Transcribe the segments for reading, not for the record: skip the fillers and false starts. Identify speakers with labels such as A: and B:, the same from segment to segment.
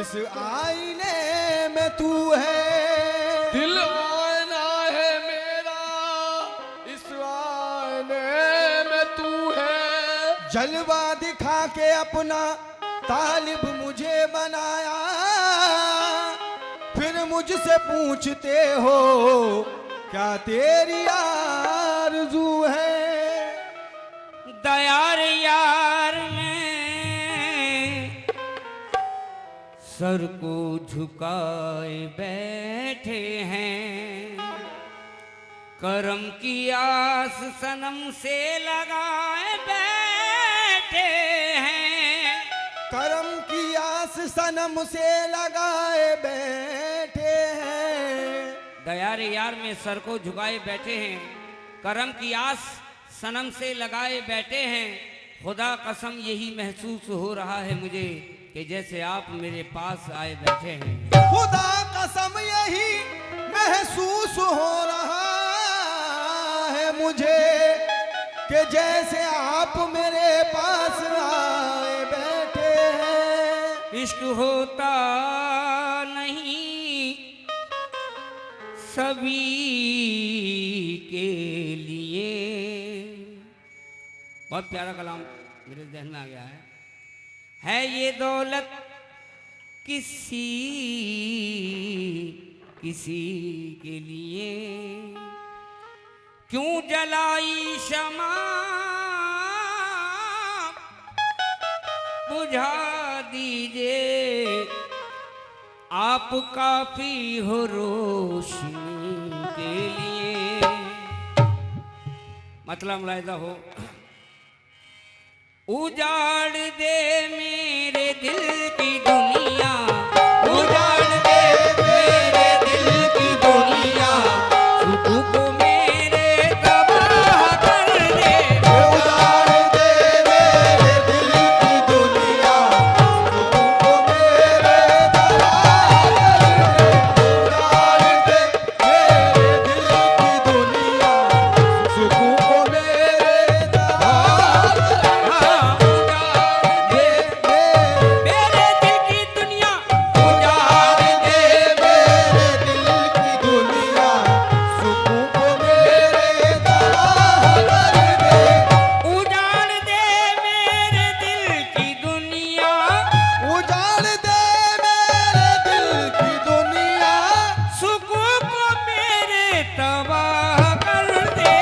A: इस आईने में तू है,
B: दिल आईना है मेरा, इस आईने में तू है।
A: जलवा दिखा के अपना तालिब मुझे बनाया, फिर मुझसे पूछते हो क्या तेरी आरज़ू है।
C: दयार यार में सर को झुकाए बैठे हैं, करम की आस सनम से लगाए बैठे हैं।
A: करम की आस सनम से लगाए बैठे हैं।
C: दयार यार में सर को झुकाए बैठे हैं, करम की आस सनम से लगाए बैठे हैं। खुदा कसम यही महसूस हो रहा है मुझे कि जैसे आप मेरे पास आए बैठे हैं।
A: खुदा कसम यही महसूस हो रहा है मुझे कि जैसे आप मेरे पास आए बैठे हैं।
C: इश्क होता नहीं सभी के लिए। बहुत प्यारा कलाम मेरे जहन में आ गया है ये दौलत किसी किसी के लिए, क्यों जलाई शमा बुझा दीजिए, आप काफी हो रोशनी के लिए। मतलब मुलाहिजा हो, उजाड़ दे मेरे दिल की दुनिया, उजाड़ दे मेरे दिल की दुनिया, सुकून को मेरे तबाह कर दे।
A: उजाड़ दे मेरे दिल की दुनिया, सुकून को मेरे तबाह कर दे। उजाड़ दे मेरे दिल की दुनिया, सुकून को मेरे तबाह कर दे।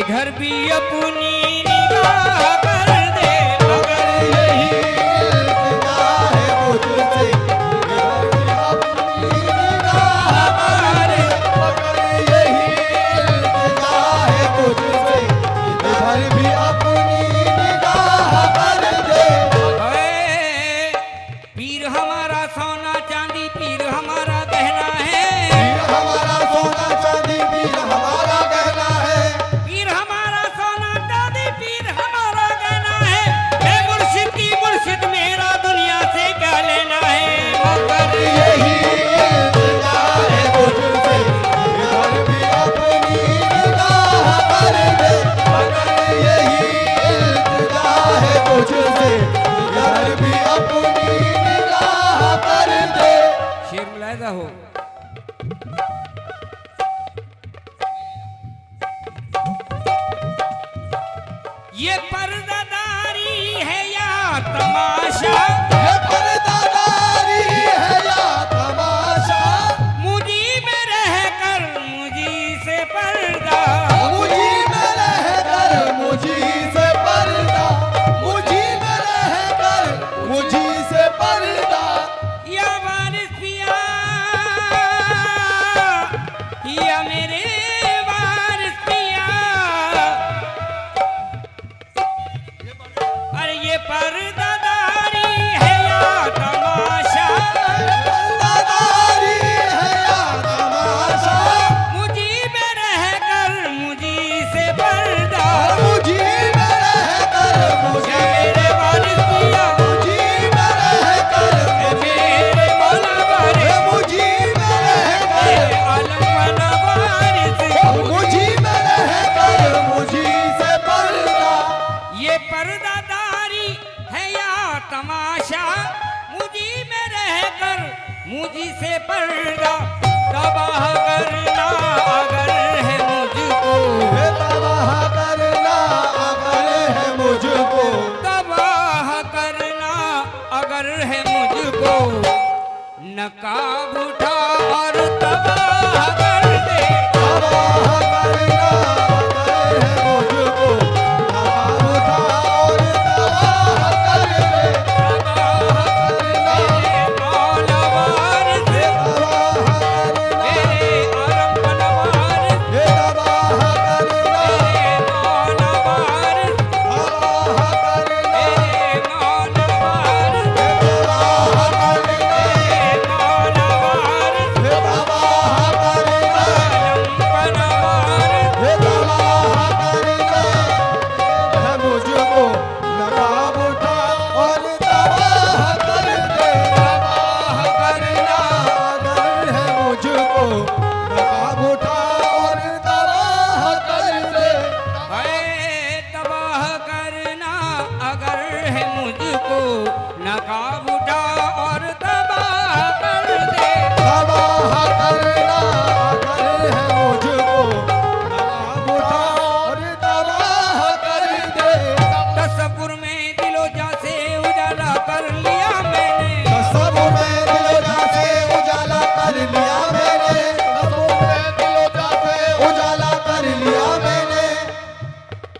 C: इधर भी अपनी निगाह कर दे,
A: मगर यही इल्तिजा है मुझसे, इधर भी अपनी निगाह कर दे। मगर यही इल्तिजा है मुझसे, इधर भी अपनी निगाह कर दे।
C: पीर हमारा सोना चांदी, पीर हमारा गहना है,
A: पीर हमारा सोना चांदी, पीर हमारा गहना है,
C: पीर हमारा सोना चांदी, पीर हमारा गहना है। हे मुर्शिद की मुर्शिद, मेरा दुनिया से क्या लेना है।
A: मगर यही इल्तिजा है मुझसे, इधर भी अपनी निगाह कर दे। मगर यही इल्तिजा है मुझसे, इधर भी अपनी निगाह कर दे।
C: शेर मुलाहिजा हो। ये पर्दादारी है या तमाशा,
A: ये पर्दादारी है या तमाशा,
C: मुझी में रहकर मुझी से पर्दा,
A: मुझी में रहकर मुझी से पर्दा, मुझी में रहकर मुझी से पर्दा।
C: या वारिस पिया, या मेरे वारिस पिया, अरे ये पर्दादारी है या तमाशा,
A: पर्दादारी है या तमाशा,
C: मुझी में रहकर मुझी से पर्दा।
A: मुझी में रहकर मुझी,
C: या मेरे वारिस पिया,
A: मुझी में रहकर
C: मेरे मौला वारिस,
A: मुझी में रहकर,
C: आलम वाला वारिस।
A: मुझी में रहकर मुझी से पर्दा।
C: ये पर्दादारी है या तमाशा, मुझी में रहकर मुझी से पर्दा। तबाह करना अगर है मुझको,
A: हे तबाह करना अगर है मुझको,
C: तबाह करना अगर है मुझको, नकाब उठा और तबाह कर दे।
A: तबाह करना अगर है मुझको, नकाब उठा और तबाह कर दे।
C: तबाह करना मौला वारिस,
A: तबाह करना,
C: मेरे आलम वाला वारिस,
A: हे तबाह करना,
C: मेरे मौला वारिस,
A: तबाह करना,
C: मेरे मौला वारिस,
A: हे तबाह करना,
C: मेरे मौला वारिस,
A: हे तबाह करना,
C: आलम वाला वारिस।
A: हे तबाह करना है मुझको, नकाब उठा और तबाह कर दे। तबाह करना अगर है मुझको, नकाब उठा और तबाह कर दे।
C: है तबाह करना अगर है मुझको, नकाब उठा और तबाह कर दे।
A: तबाह करना अगर है मुझको, नकाब उठा और तबाह कर दे।
C: तसव्वुर में दिलो जा से उजाला कर लिया मैंने,
A: सब में दिलोजा से उजाला कर लिया मैंने, सब में दिलोजा से उजाला कर लिया मैंने,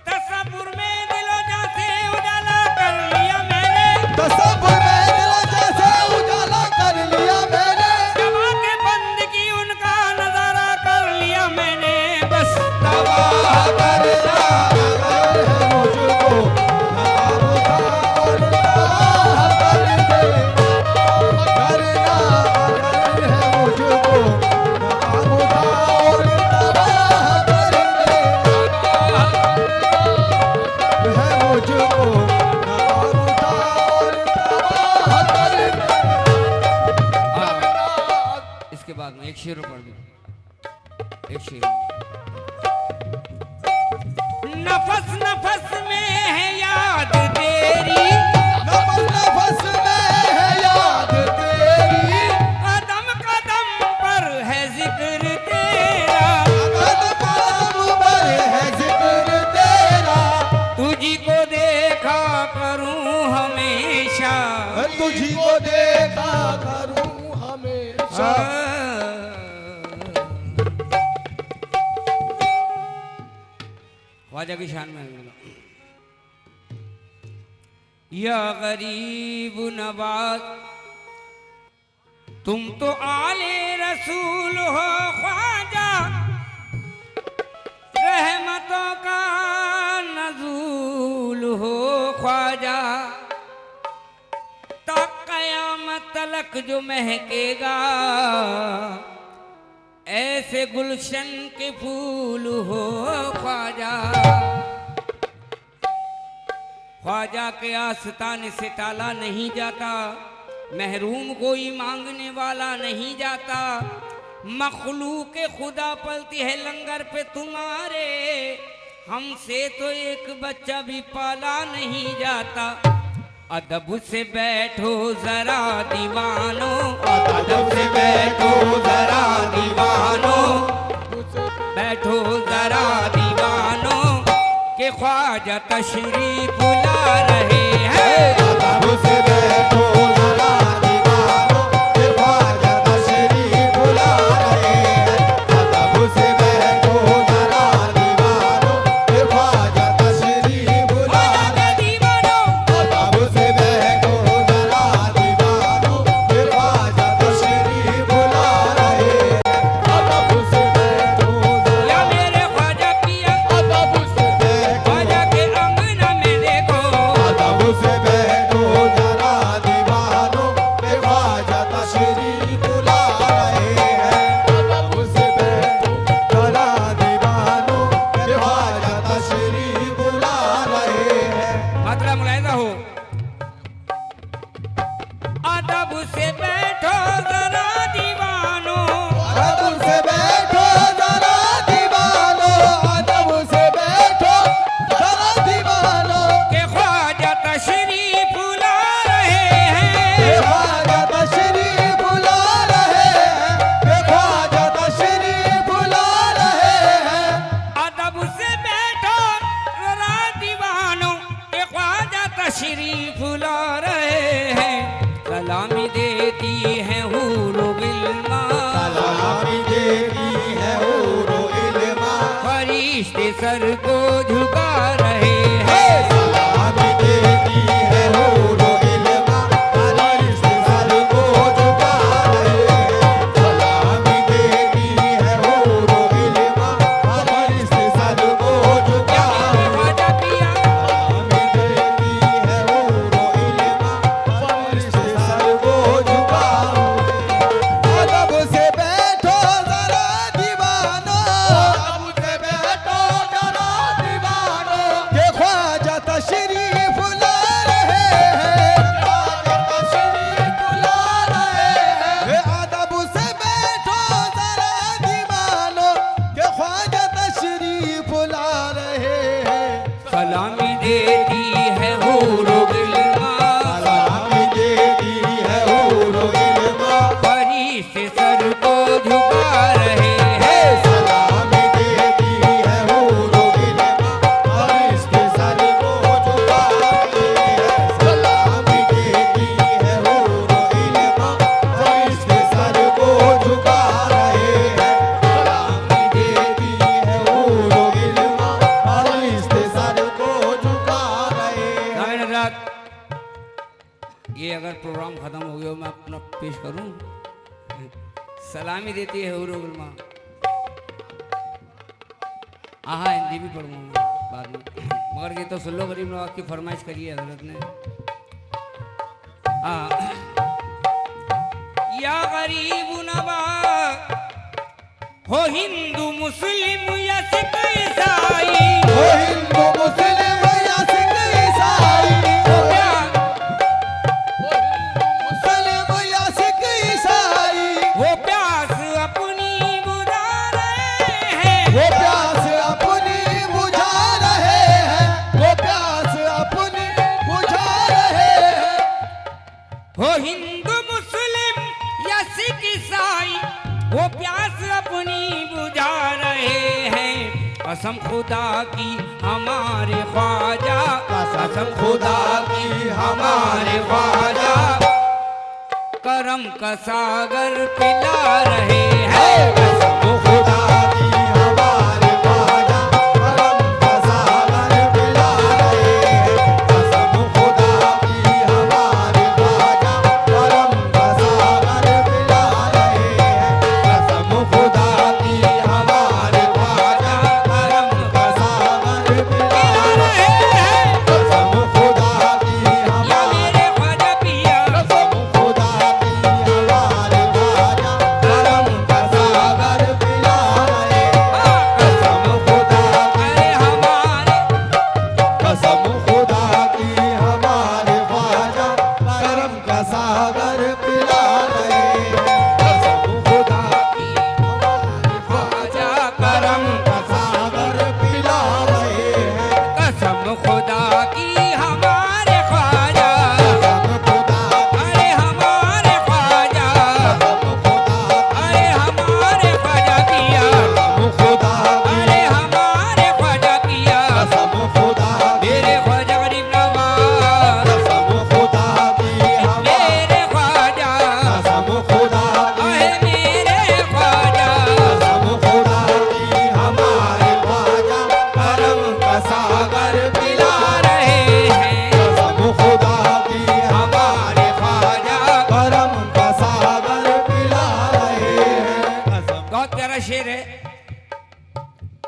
C: तसव्वुर में दिलो जा से उजाला कर लिया मैंने।
A: तो सब में दिलोजा से उजाला कर लिया मैंने।
C: जमा के बंद की उनका नजारा कर लिया मैंने। बस
A: तबाह करना अगर है मुझको, नकाब उठा और तबाह कर दे। करना अगर है मुझको, नकाब उठा और तबाह कर दे। है मुझको, नकाब उठा और तबाह कर दे।
C: इसके बाद में एक शेर पढ़ दूं, एक शेर। नफस नफस में है याद तेरी,
A: नफस नफस में है याद तेरी,
C: कदम कदम पर है जिक्र तेरा,
A: कदम कदम पर है जिक्र तेरा।
C: तुझी को देखा करूं हमेशा,
A: तुझी को देखा करूं हमेशा।
C: ख्वाजा की शान में या गरीब नवाज तुम तो आले रसूल हो ख्वाजा, रहमतों का नज़ूल हो ख्वाजा, ता क़यामत तलक जो महकेगा ऐसे गुलशन के फूल हो ख्वाजा। ख्वाजा के आस्ताने से टाला नहीं जाता, महरूम कोई मांगने वाला नहीं जाता, मखलूक खुदा पलती है लंगर पे तुम्हारे, हमसे तो एक बच्चा भी पाला नहीं जाता। अदब से बैठो जरा दीवानो,
A: अदब से बैठो जरा दीवानो,
C: बैठो जरा दीवानो के ख्वाजा तशरीफ ला रहे हैं।
A: अदब से बैठो जरा दीवानो, के ख्वाजा तशरीफ ला रहे हैं। अदब से बैठो जरा दीवानो, के ख्वाजा तशरीफ ला रहे हैं।
C: दीवानो
A: अदब से बैठो जरा दीवानो, के ख्वाजा तशरीफ ला रहे हैं। अदब से बैठो
C: या
A: जरा,
C: मेरे ख्वाजा पिया
A: अदब से बैठो,
C: ख्वाजा के अंगना में देखो,
A: अदब से बैठो जरा दीवानो, के ख्वाजा तशरीफ ला रहे हैं। अदब से बैठो जरा दीवानो, के ख्वाजा तशरीफ ला रहे हैं।
C: मतलब मुलायजा हो। अदब से बैठो जरा दीवानो,
A: अदब से बैठो जरा दीवानो, अदब से बैठो जरा दीवानो,
C: के ख्वाजा तशरीफ ला रहे
A: के
C: हैं।
A: ख्वाजा तशरीफ ला रहे हैं। के ख्वाजा तशरीफ ला रहे हैं।
C: अदब से बैठो जरा दीवानो, के ख्वाजा तशरीफ ला रहे हैं। सलामी देती है हूरो गिल्मा,
A: सलामी देती है हूरो इल्मा,
C: फरिश्ते सर को झुका रहे हैं।
A: सलामी देती है हूरो इल्मा, फरिश्ते सर को झुका रहे हैं। सलामी देती है हूरो इल्मा, फरिश्ते सर को झुका रहे हैं।
C: ख्वाजा पिया
A: सलामी देती है हूरो इल्मा, फरिश्ते सर को झुका रहे हैं। अदब से बैठो जरा दीवानो, अदब से बैठो जरा दीवानो, के ख्वाजा तशरीफ ला रहे हैं। ख्वाजा तशरीफ ला रहे हैं। अदब से बैठो जरा दीवानो, के ख्वाजा तशरीफ ला रहे हैं।
C: सलामी देती है हूरो गिल्मा,
A: सलामी देती है हूरो इल्मा,
C: फरिश्ते सर को झुका रहे हैं।
A: सलामी देती है हूरो इल्मा, फरिश्ते सर को झुका रहे हैं। सलामी देती है हूरो इल्मा, फरिश्ते सर को झुका रहे हैं। सलामी देती है हूरो इल्मा, फरिश्ते सर को झुका रहे हैं।
C: नाज़रीन हज़रात, ये अगर प्रोग्राम खत्म हो गया मैं अपना पेश करूं। सलामी देती है हूरो गिल्मा, आहा हिंदी भी पढ़ूंगा बाद में, मगर ये तो सुन लो, गरीब नवाज की फरमाइश करी है हजरत ने। या गरीब नवाज हो हिंदू मुस्लिम या सिख ईसाई,
A: ओ हिंदू मुस्लिम या सिख ईसाई, मुस्लिम या सिख ईसाई,
C: वो प्यास अपनी बुझा रहे हैं।
A: वो प्यास अपनी बुझा रहे हैं। वो प्यास अपनी बुझा रहे हैं।
C: हो हिंदू मुस्लिम या सिख ईसाई, वो प्यास अपनी बुझा रहे हैं। कसम खुदा की हमारे ख्वाजा, कसम खुदा की हमारे ख्वाजा, करम का सागर पिला रहे हैं।
A: कसम खुदा की हमारे ख्वाजा, करम का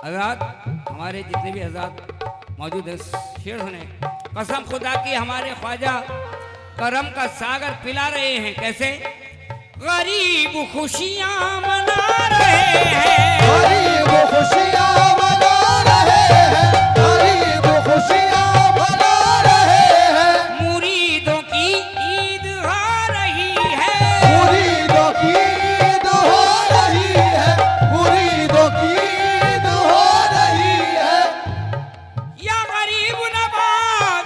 C: हज़रात हमारे जितने भी हज़रात मौजूद हैं शेर सुने। कसम खुदा की हमारे ख्वाजा करम का सागर पिला रहे हैं। कैसे? गरीब खुशियां मना रहे हैं,
A: गरीब खुशियां मना रहे हैं, गरीब खुशियां मना रहे हैं।
C: मुरीदों की ईद आ रही है,
A: मुरीदों की ईद हो रही है, मुरीदों की ईद हो रही है।
C: या गरीब नवाज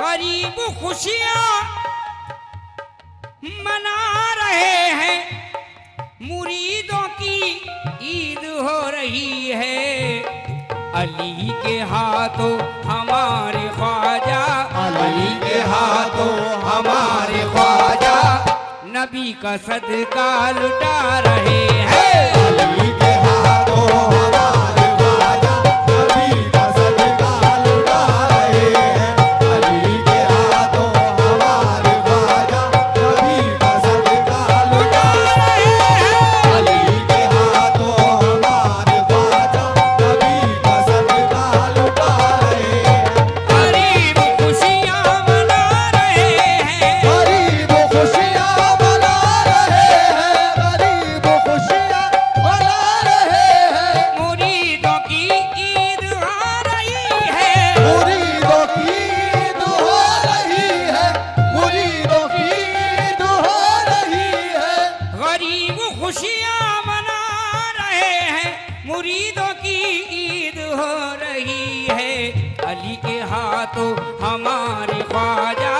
C: गरीब खुशियां मना रहे हैं, मुरीदों की ईद हो रही है। अली के हाथों हमारे ख्वाजा,
A: अली के हाथों हमारे ख्वाजा
C: नबी का सदका लुटा रहे हैं।
A: अली के हाथों हमारे ख्वाजा नबी का सदका लुटा रहे हैं। अली के हाथों हमारे ख्वाजा नबी का सदका लुटा रहे हैं। अली के हाथों हमारे ख्वाजा नबी का सदका लुटा रहे हैं।
C: गरीब खुशियां मना रहे हैं,
A: गरीब खुशियां मना रहे हैं, गरीब खुशियां मना रहे हैं।
C: मुरीदों की ईद आ रही है,
A: मुरीदों की ईद हो रही है, मुरीदों की ईद हो रही है।
C: गरीब खुशियां मना रहे हैं, मुरीदों की ईद हो रही है। अली के हाथों हमारे ख्वाजा,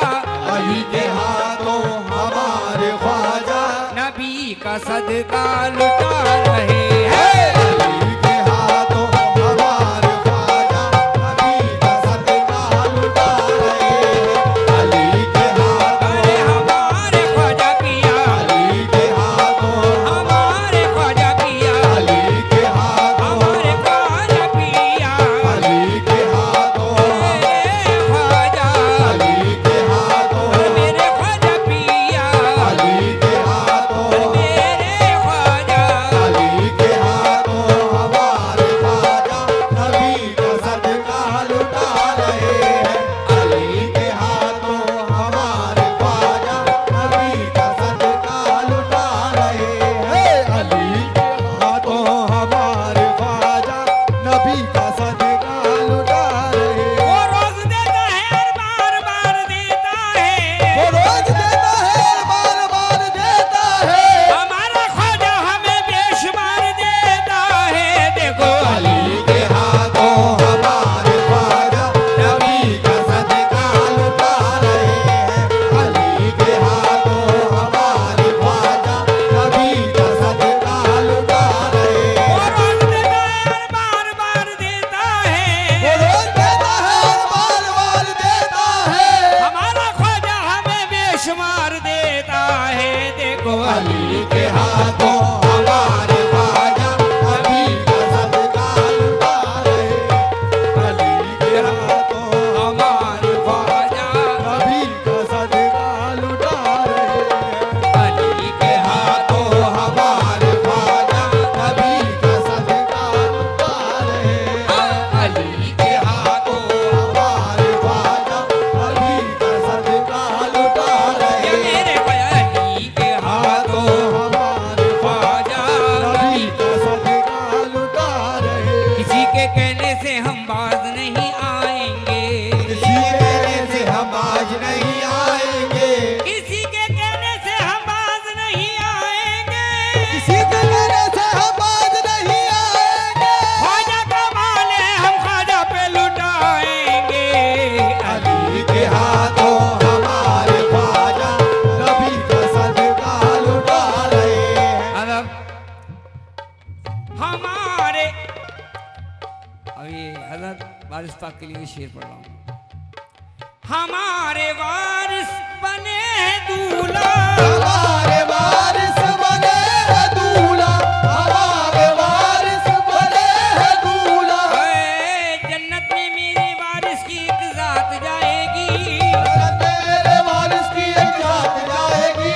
A: अली के हाथों हमारे ख्वाजा
C: नबी का सदका लुटा रहे हैं।
A: अली के हाथों हमारे ख्वाजा नबी का सदका लुटा रहे हैं। अली के हाथों
C: अरे हमारे ख्वाजा पिया,
A: अली के हाथों
C: हमारे ख्वाजा पिया,
A: अली के हाथों
C: हमारे ख्वाजा पिया,
A: अली के हाथों
C: मेरे ख्वाजा,
A: अली के हाथों
C: मेरे ख्वाजा पिया,
A: अली के हाथों
C: मेरे ख्वाजा।
A: अली के हाथों हमारे ख्वाजा नबी का सदका लुटा रहे हैं। अली के हाथों हमारे ख्वाजा नबी का सदका लुटा रहे हैं। अली के हाथों हमारे ख्वाजा नबी का सदका लुटा रहे हैं।
C: वो रोज देता है और बार बार देता है,
A: वो रोज देता है बार बार देता है।
C: हमारा ख्वाजा हमें बेशुमार देता है। देखो
A: अली के हाथों हमारे ख्वाजा नबी का सदका लुटा रहे हैं। अली के हाथों हमारे ख्वाजा नबी का सदका लुटा रहे हैं।
C: वो रोज देता है और बार बार देता
A: वो
C: है,
A: रोज देता है और बार बार देता है।
C: हमारा ख्वाजा हमें बेशुमार देता है। देखो
A: अली के हाथों हमारे ख्वाजा नबी का सदका लुटा रहे हैं। अली के हाथों
C: हमारे ख्वाजा
A: नबी का सदका लुटा रहे हैं।
C: अली के हाथों
A: हमारे ख्वाजा नबी का सदका लुटा रहे हैं।
C: अली के हाथों
A: हमारे ख्वाजा नबी का सदका लुटा रहे
C: ये
A: हैं।
C: मेरे अली के हाथों
A: हमारे
C: ख्वाजा
A: नबी
C: नबी।
A: का सदका लुटा रहे हैं।
C: किसी के कहने से हम बाज नहीं आएंगे,
A: किसी कहने से हम आज नहीं आएंगे,
C: किसी के कहने से हम बाज नहीं आएंगे।
A: किसी के कहने से हम आज नहीं आएंगे।
C: ख्वाजा का माल है हम ख्वाजा पे लुटाएंगे।
A: अली के हाथों हमारे ख्वाजा नबी का सदका लुटा रहे हैं।
C: मतलब हमारे अभी हजरत वारिस पाक के लिए शेर पढ़ रहा हूँ। हमारे वारिस बने हैं दूल्हा,
A: हमारे वारिस बने हैं दूल्हा, हमारे वारिस बने हैं दूल्हा।
C: जन्नत में मेरे वारिस की एक जात जाएगी,
A: मेरे वारिस की एक जात जाएगी।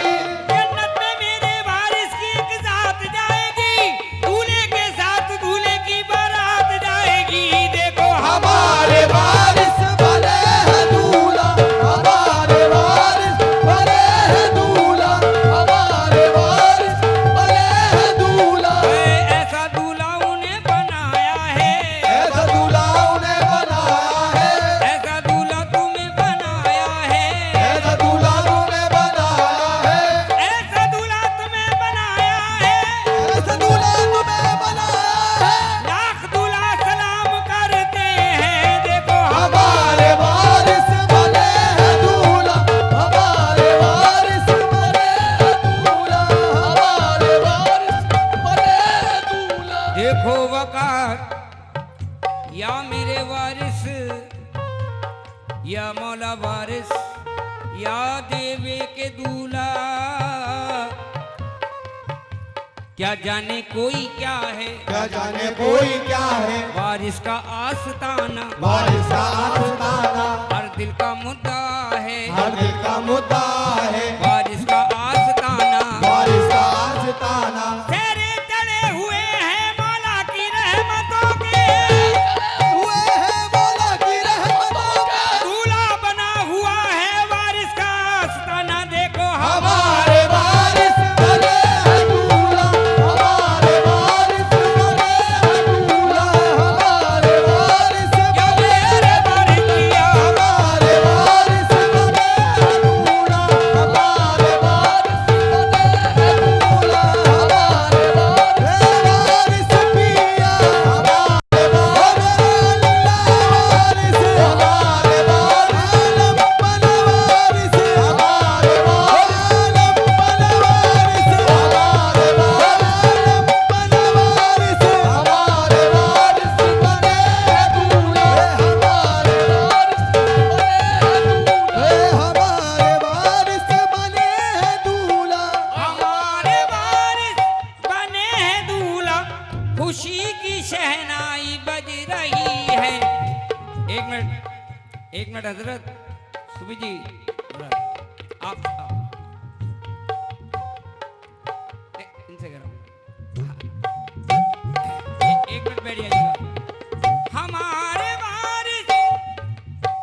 C: जन्नत में मेरे वारिस की एक जात जाएगी। दूल्हे के साथ दूल्हे की बारात या मेरे वारिस या मौला वारिस या देवे के दूल्हा, क्या जाने कोई क्या है,
A: क्या जाने कोई क्या है,
C: वारिस का आस्ताना,
A: वारिस का आस्ताना,
C: हर दिल का मुद्दा है,
A: हर दिल का मुद्दा है,
C: वारिस का आस्ताना,
A: वारिस का आस्ताना।
C: तेरे चढ़े हुए हैं मौला की रहमतों के,
A: हुए हैं मौला की रहमतों के,
C: दूल्हा बना हुआ है वारिस का आस्ताना। देखो
A: हमारे वारिस बने हैं दूल्हा, हमारे वारिस बने हैं दूल्हा, हमारे वारिस
C: क्या
A: बने
C: मेरे वारिस किया,
A: हमारे वारिस बने हैं दूल्हा, हमारे वारिस बने हैं दूल्हा, हमारे वारिस पिया, हमारे वारिस वारिस, हमारे वारिस आलम बने वारिस, हमारे वारिस बने वारिस, हमारे वारिस बने वारिस, हमारे वारिस बने हैं दूल्हा, हमारे वारिस बने हैं दूल्हा,
C: हमारे वारिस बने हैं दूल्हा, खुशी की शहनाई बज रही है। एक मिनट हजरत सुबी जी, आप इनसे करो। एक मिनट बैठ जाइएगा। हमारे वारिस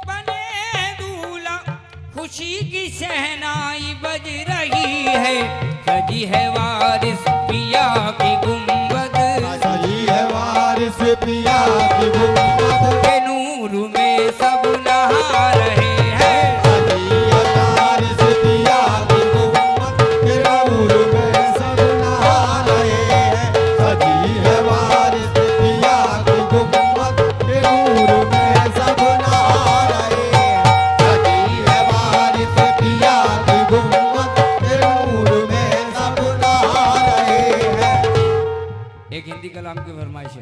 C: बने हैं दूल्हा, खुशी की शहनाई बज रही है, सजी है वारिस पिया की गुंबद,
A: सजी है वारिस पिया की गुंबद,
C: के नूर में सब नहा रहे हैं,
A: सजी है वारिस पिया की गुंबद, के नूर में सब नहा रहे हैं, सजी है वारिस पिया की गुंबद, के नूर में सब नहा रहे हैं, सजी है वारिस पिया की गुंबद, के नूर में सब नहा रहे हैं।
C: एक हिंदी कलाम की फरमाइश है।